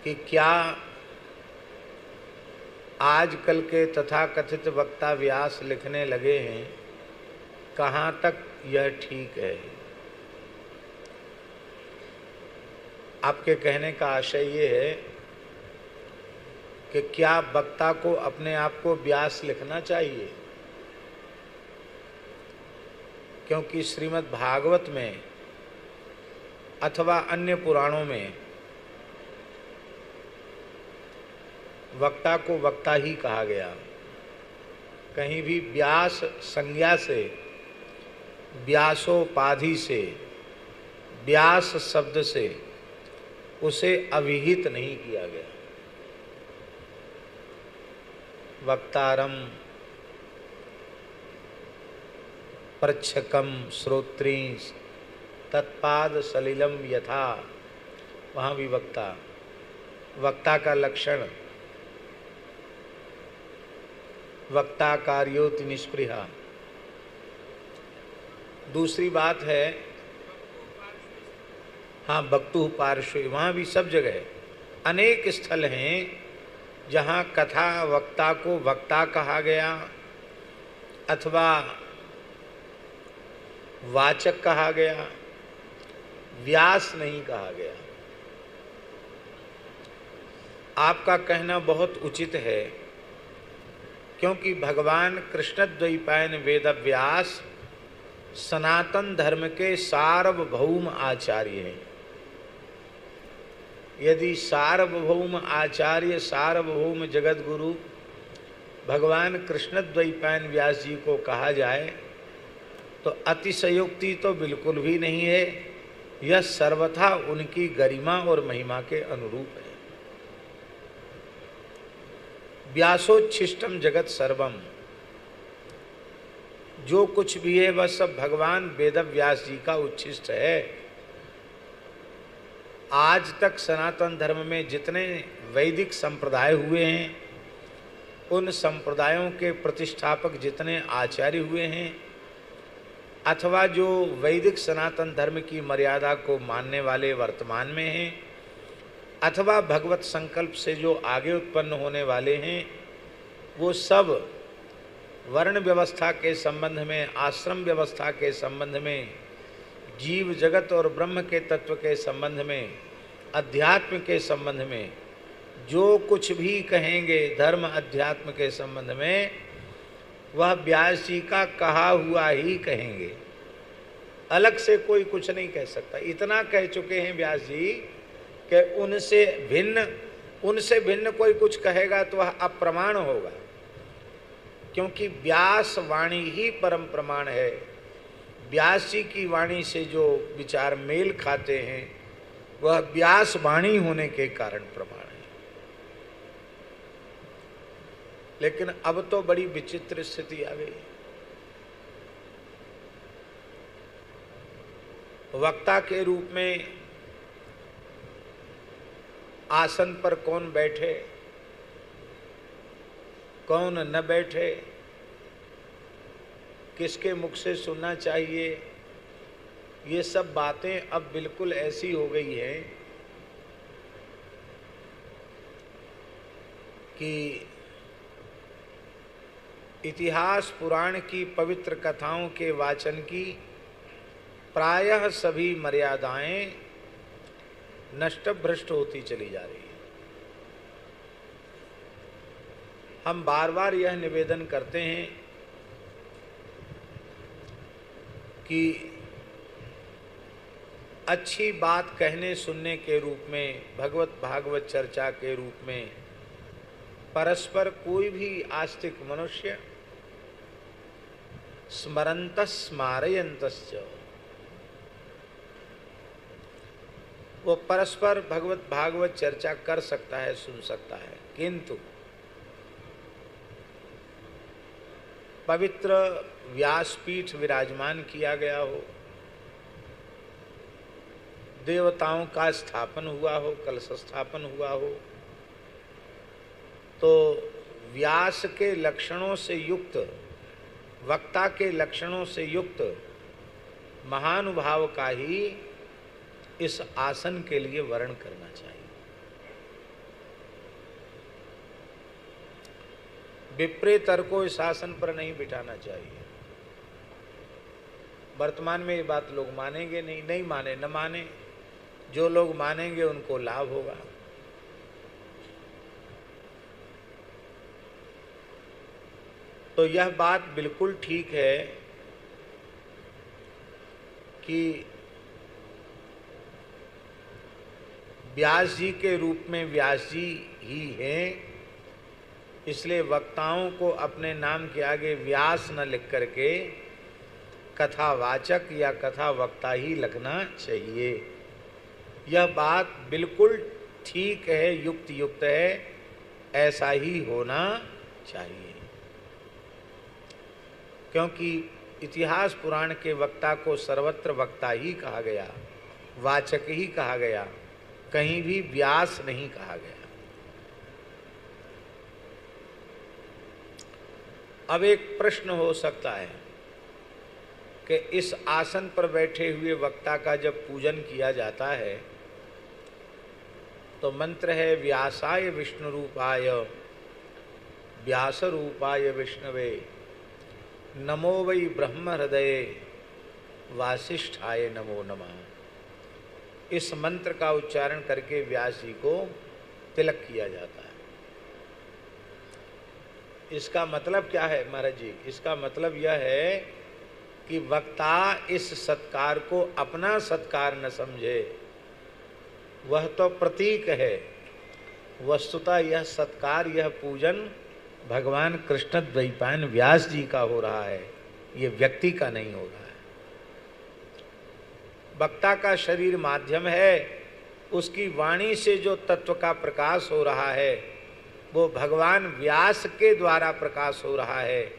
कि क्या आजकल के तथाकथित वक्ता व्यास लिखने लगे हैं, कहाँ तक यह ठीक है। आपके कहने का आशय ये है कि क्या वक्ता को अपने आप को व्यास लिखना चाहिए, क्योंकि श्रीमद् भागवत में अथवा अन्य पुराणों में वक्ता को वक्ता ही कहा गया। कहीं भी व्यास संज्ञा से, व्यासोपाधि से, व्यास शब्द से उसे अभिहित नहीं किया गया। वक्तारम प्रच्छकम श्रोत्री तत्पाद सलिलम यथा, वहाँ भी वक्ता, वक्ता का लक्षण वक्ता कार्योति निष्पृहा। दूसरी बात है, हाँ, वक्तु पार्श्वे, वहाँ भी सब जगह अनेक स्थल हैं जहाँ कथा वक्ता को वक्ता कहा गया अथवा वाचक कहा गया, व्यास नहीं कहा गया। आपका कहना बहुत उचित है, क्योंकि भगवान कृष्णद्वैपायन वेदव्यास सनातन धर्म के सार्वभौम आचार्य हैं। यदि सार्वभौम आचार्य, सार्वभौम जगत गुरु भगवान कृष्णद्वैपायन व्यास जी को कहा जाए तो अतिशयोक्ति तो बिल्कुल भी नहीं है। यह सर्वथा उनकी गरिमा और महिमा के अनुरूप है। व्यासोच्छिष्टम जगत सर्वम, जो कुछ भी है वह सब भगवान वेदव्यास जी का उच्छिष्ट है। आज तक सनातन धर्म में जितने वैदिक संप्रदाय हुए हैं, उन संप्रदायों के प्रतिष्ठापक जितने आचार्य हुए हैं अथवा जो वैदिक सनातन धर्म की मर्यादा को मानने वाले वर्तमान में हैं अथवा भगवत संकल्प से जो आगे उत्पन्न होने वाले हैं, वो सब वर्ण व्यवस्था के संबंध में, आश्रम व्यवस्था के संबंध में, जीव जगत और ब्रह्म के तत्व के संबंध में, अध्यात्म के संबंध में जो कुछ भी कहेंगे धर्म अध्यात्म के संबंध में, वह व्यास जी का कहा हुआ ही कहेंगे। अलग से कोई कुछ नहीं कह सकता। इतना कह चुके हैं व्यास जी कि उनसे भिन्न कोई कुछ कहेगा तो वह अप्रमाण होगा, क्योंकि व्यास वाणी ही परम प्रमाण है। व्यास जी की वाणी से जो विचार मेल खाते हैं वह व्यास वाणी होने के कारण प्रमाण है। लेकिन अब तो बड़ी विचित्र स्थिति आ गई। वक्ता के रूप में आसन पर कौन बैठे, कौन न बैठे, किसके मुख से सुनना चाहिए, ये सब बातें अब बिल्कुल ऐसी हो गई हैं कि इतिहास पुराण की पवित्र कथाओं के वाचन की प्रायः सभी मर्यादाएं नष्ट भ्रष्ट होती चली जा रही है। हम बार बार यह निवेदन करते हैं कि अच्छी बात कहने सुनने के रूप में, भगवत भागवत चर्चा के रूप में परस्पर कोई भी आस्तिक मनुष्य स्मरन्तः स्मारयन्तश्च, वो परस्पर भगवत भागवत चर्चा कर सकता है, सुन सकता है, किंतु पवित्र व्यासपीठ विराजमान किया गया हो, देवताओं का स्थापन हुआ हो, कलश स्थापन हुआ हो, तो व्यास के लक्षणों से युक्त, वक्ता के लक्षणों से युक्त महानुभाव का ही इस आसन के लिए वर्ण करना चाहिए। विप्रेतर को इस आसन पर नहीं बिठाना चाहिए। वर्तमान में ये बात लोग मानेंगे नहीं, नहीं माने न माने, जो लोग मानेंगे उनको लाभ होगा। तो यह बात बिल्कुल ठीक है कि व्यास जी के रूप में व्यास जी ही हैं, इसलिए वक्ताओं को अपने नाम के आगे व्यास न लिख करके कथावाचक या कथा वक्ता ही लिखना चाहिए। यह बात बिल्कुल ठीक है, युक्त है, ऐसा ही होना चाहिए। क्योंकि इतिहास पुराण के वक्ता को सर्वत्र वक्ता ही कहा गया, वाचक ही कहा गया, कहीं भी व्यास नहीं कहा गया। अब एक प्रश्न हो सकता है कि इस आसन पर बैठे हुए वक्ता का जब पूजन किया जाता है तो मंत्र है व्यासाय विष्णु रूपाय व्यास रूपाय विष्णवे नमो वै ब्रह्म हृदये वासिष्ठाय नमो नमः। इस मंत्र का उच्चारण करके व्यास जी को तिलक किया जाता है। इसका मतलब क्या है महाराज जी? इसका मतलब यह है कि वक्ता इस सत्कार को अपना सत्कार न समझे, वह तो प्रतीक है। वस्तुतः यह सत्कार, यह पूजन भगवान कृष्ण द्वैपायन व्यास जी का हो रहा है, ये व्यक्ति का नहीं हो रहा है। वक्ता का शरीर माध्यम है, उसकी वाणी से जो तत्व का प्रकाश हो रहा है वो भगवान व्यास के द्वारा प्रकाश हो रहा है।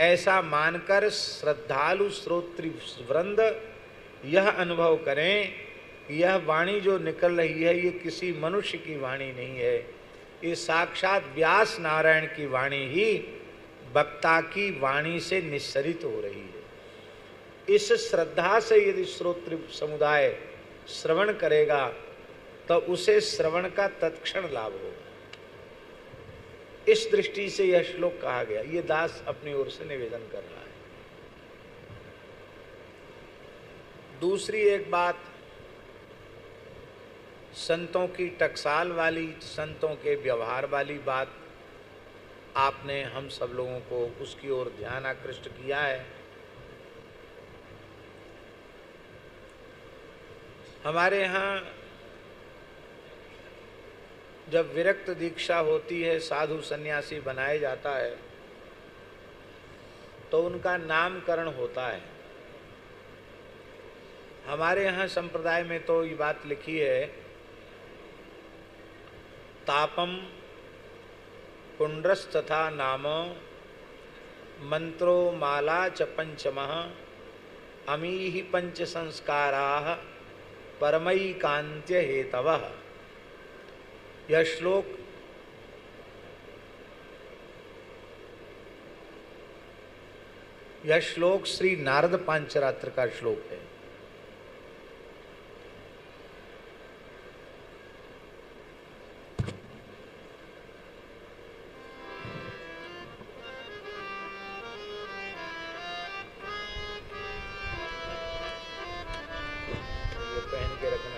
ऐसा मानकर श्रद्धालु श्रोत्री वृंद यह अनुभव करें कि यह वाणी जो निकल रही है ये किसी मनुष्य की वाणी नहीं है, ये साक्षात व्यास नारायण की वाणी ही वक्ता की वाणी से निस्सरित हो रही है। इस श्रद्धा से यदि श्रोत्र समुदाय श्रवण करेगा तो उसे श्रवण का तत्क्षण लाभ होगा। इस दृष्टि से यह श्लोक कहा गया। ये दास अपनी ओर से निवेदन कर रहा है। दूसरी एक बात, संतों की टकसाल वाली, संतों के व्यवहार वाली बात आपने हम सब लोगों को उसकी ओर ध्यान आकृष्ट किया है। हमारे यहाँ जब विरक्त दीक्षा होती है, साधु सन्यासी बनाया जाता है तो उनका नामकरण होता है। हमारे यहाँ संप्रदाय में तो ये बात लिखी है, तापम पुंड्रस्तथा नाम मंत्रो माला च पंचमः अमीहि पंच संस्काराः परमैकान्त्य हेतवः। यह श्लोक श्री नारद पांचरात्र का श्लोक है। ये पहन के रखना।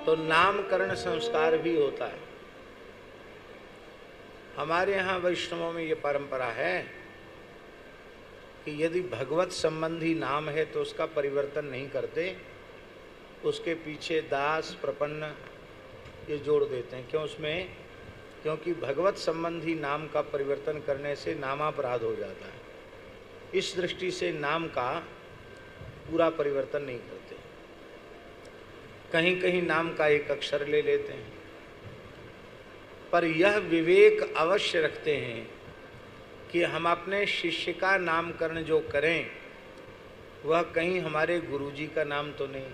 तो नामकरण संस्कार भी होता है। हमारे यहाँ वैष्णवों में ये परंपरा है कि यदि भगवत संबंधी नाम है तो उसका परिवर्तन नहीं करते, उसके पीछे दास प्रपन्न ये जोड़ देते हैं। क्यों उसमें? क्योंकि भगवत संबंधी नाम का परिवर्तन करने से नामापराध हो जाता है। इस दृष्टि से नाम का पूरा परिवर्तन नहीं करते। कहीं कहीं नाम का एक अक्षर ले लेते हैं, पर यह विवेक अवश्य रखते हैं कि हम अपने शिष्य का नामकरण जो करें वह कहीं हमारे गुरुजी का नाम तो नहीं।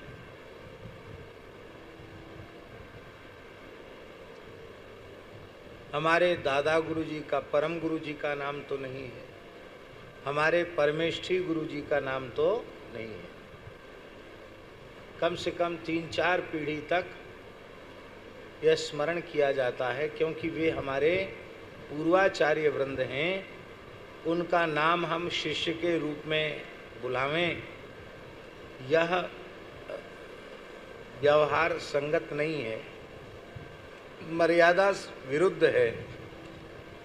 हमारे दादा गुरुजी का, परम गुरुजी का नाम तो नहीं है, हमारे परमेष्ठी गुरुजी का नाम तो नहीं है। कम से कम 3-4 पीढ़ी तक यह स्मरण किया जाता है, क्योंकि वे हमारे पूर्वाचार्य वृंद हैं। उनका नाम हम शिष्य के रूप में बुलावें, यह व्यवहार संगत नहीं है, मर्यादा विरुद्ध है।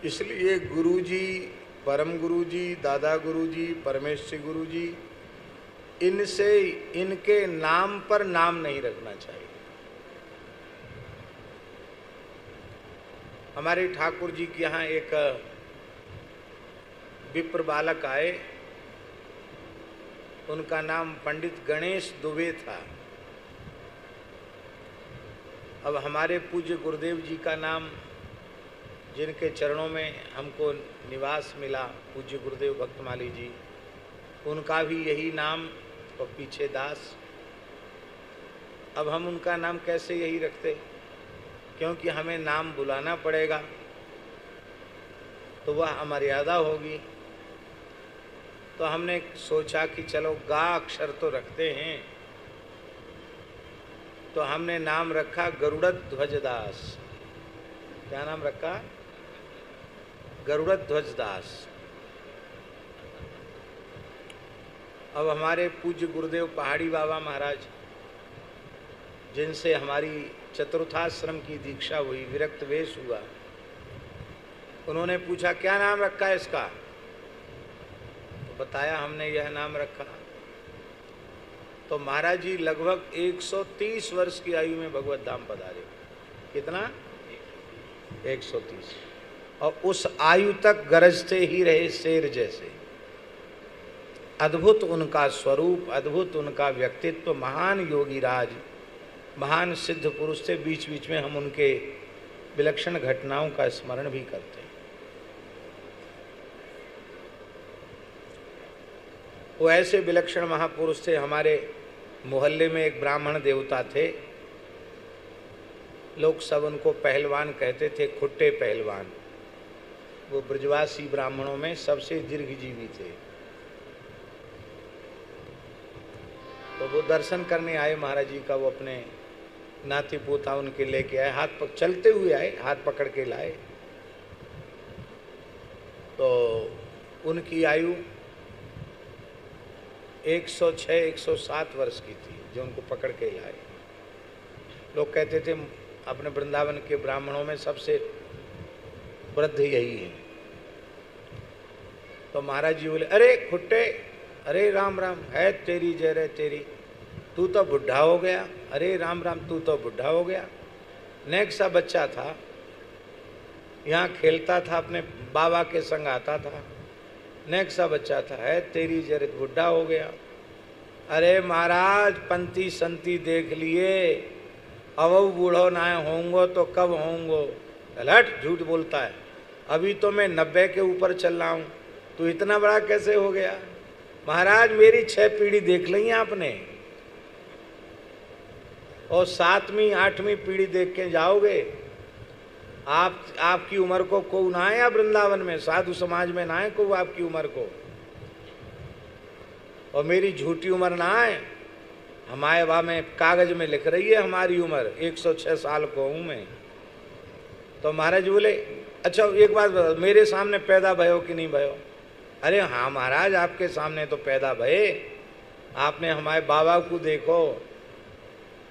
इसलिए गुरुजी, परम गुरुजी, दादा गुरुजी, परमेश्वर गुरुजी, इनसे इनके नाम पर नाम नहीं रखना चाहिए। हमारे ठाकुर जी के यहाँ एक विप्र बालक आए, उनका नाम पंडित गणेश दुबे था। अब हमारे पूज्य गुरुदेव जी का नाम, जिनके चरणों में हमको निवास मिला, पूज्य गुरुदेव भक्तमाली जी, उनका भी यही नाम और पीछे दास। अब हम उनका नाम कैसे यही रखते, क्योंकि हमें नाम बुलाना पड़ेगा तो वह अमर्यादा होगी। तो हमने सोचा कि चलो गा अक्षर तो रखते हैं, तो हमने नाम रखा गरुड़ध्वज दास। क्या नाम रखा? गरुड़ध्वज दास। अब हमारे पूज्य गुरुदेव पहाड़ी बाबा महाराज, जिनसे हमारी चतुर्थाश्रम की दीक्षा हुई, विरक्त वेश हुआ, उन्होंने पूछा क्या नाम रखा है इसका, तो बताया हमने यह नाम रखा। तो महाराज जी लगभग 130 वर्ष की आयु में भगवत धाम पधारे। कितना? 130। और उस आयु तक गरजते ही रहे शेर जैसे। अद्भुत उनका स्वरूप, अद्भुत उनका व्यक्तित्व, महान योगी राज, महान सिद्ध पुरुष थे। बीच बीच में हम उनके विलक्षण घटनाओं का स्मरण भी करते हैं। वो ऐसे विलक्षण महापुरुष थे। हमारे मोहल्ले में एक ब्राह्मण देवता थे, लोग सब उनको पहलवान कहते थे, खुट्टे पहलवान। वो ब्रजवासी ब्राह्मणों में सबसे दीर्घजीवी थे। तो वो दर्शन करने आए महाराज जी का, वो अपने नाती पोता उनके लेके आए, चलते हुए आए, हाथ पकड़ के लाए। तो उनकी आयु 106-107 वर्ष की थी जो उनको पकड़ के लाए। लोग कहते थे अपने वृंदावन के ब्राह्मणों में सबसे वृद्ध यही है। तो महाराज जी बोले, अरे खुट्टे, अरे राम राम, है तेरी जय रे तेरी, तू तो बुढ़ा हो गया। अरे राम राम, तू तो बुढ़ा हो गया। नेक सा बच्चा था, यहाँ खेलता था, अपने बाबा के संग आता था, नेक सा बच्चा था, है तेरी जय बुढ़ा हो गया। अरे महाराज पंथी संती देख लिए, अब बूढ़ो ना होंगो तो कब होंगो। लट, झूठ बोलता है, अभी तो मैं 90 के ऊपर चल रहा हूँ, तो इतना बड़ा कैसे हो गया? महाराज मेरी 6 पीढ़ी देख ली आपने, और 7वीं 8वीं पीढ़ी देख के जाओगे। आपकी उम्र को कोई ना आया वृंदावन में, साधु समाज में ना आए को आपकी उम्र को, और मेरी झूठी उम्र ना आए। हमारे वहाँ में कागज में लिख रही है हमारी उम्र, 106 साल को हूँ मैं। तो महाराज बोले, अच्छा एक बात, मेरे सामने पैदा भयो कि नहीं भयो? अरे हाँ महाराज, आपके सामने तो पैदा भये, आपने हमारे बाबा को देखो,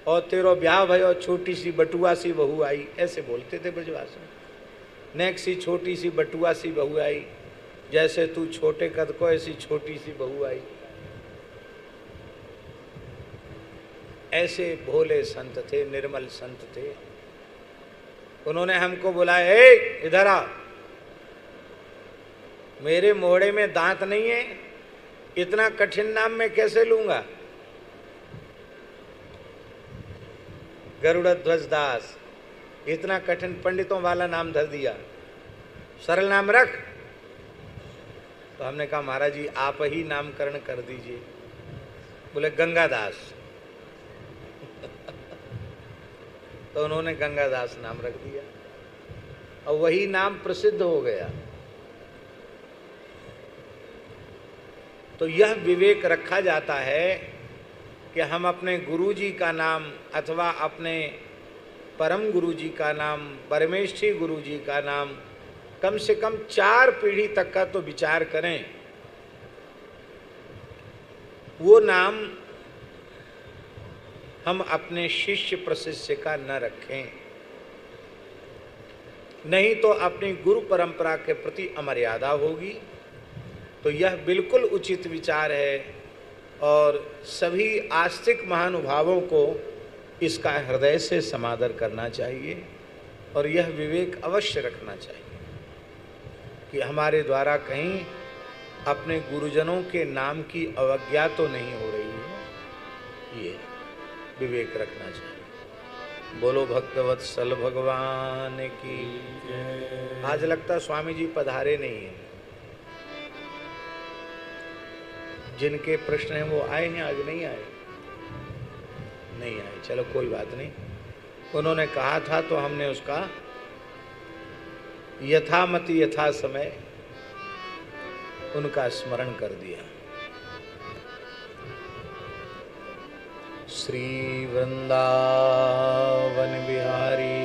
और तेरो ब्याह भयो, छोटी सी बटुआ सी बहू आई, ऐसे बोलते थे ब्रजवासी में। नेक सी छोटी सी बटुआ सी बहू आई, जैसे तू छोटे कद को ऐसी छोटी सी बहू आई। ऐसे भोले संत थे, निर्मल संत थे। उन्होंने हमको बुलाया, ए इधर आ, मेरे मोहड़े में दांत नहीं है, इतना कठिन नाम मैं कैसे लूंगा? गरुड़ध्वज दास, इतना कठिन पंडितों वाला नाम धर दिया, सरल नाम रख। तो हमने कहा महाराज जी आप ही नामकरण कर दीजिए। बोले गंगादास। तो उन्होंने गंगादास नाम रख दिया और वही नाम प्रसिद्ध हो गया। तो यह विवेक रखा जाता है कि हम अपने गुरुजी का नाम अथवा अपने परम गुरुजी का नाम, परमेष्ठी गुरुजी का नाम कम से कम 4 पीढ़ी तक का तो विचार करें। वो नाम हम अपने शिष्य प्रशिष्य का न रखें, नहीं तो अपनी गुरु परंपरा के प्रति अमर्यादा होगी। तो यह बिल्कुल उचित विचार है और सभी आस्तिक महानुभावों को इसका हृदय से समादर करना चाहिए और यह विवेक अवश्य रखना चाहिए कि हमारे द्वारा कहीं अपने गुरुजनों के नाम की अवज्ञा तो नहीं हो रही है, ये विवेक रखना चाहिए। बोलो भक्तवत्सल भगवान की जय। आज लगता स्वामी जी पधारे नहीं हैं, जिनके प्रश्न हैं वो आए हैं, आज नहीं आए, नहीं आए, चलो कोई बात नहीं। उन्होंने कहा था तो हमने उसका यथामति यथा समय उनका स्मरण कर दिया। श्री वृंदावन बिहारी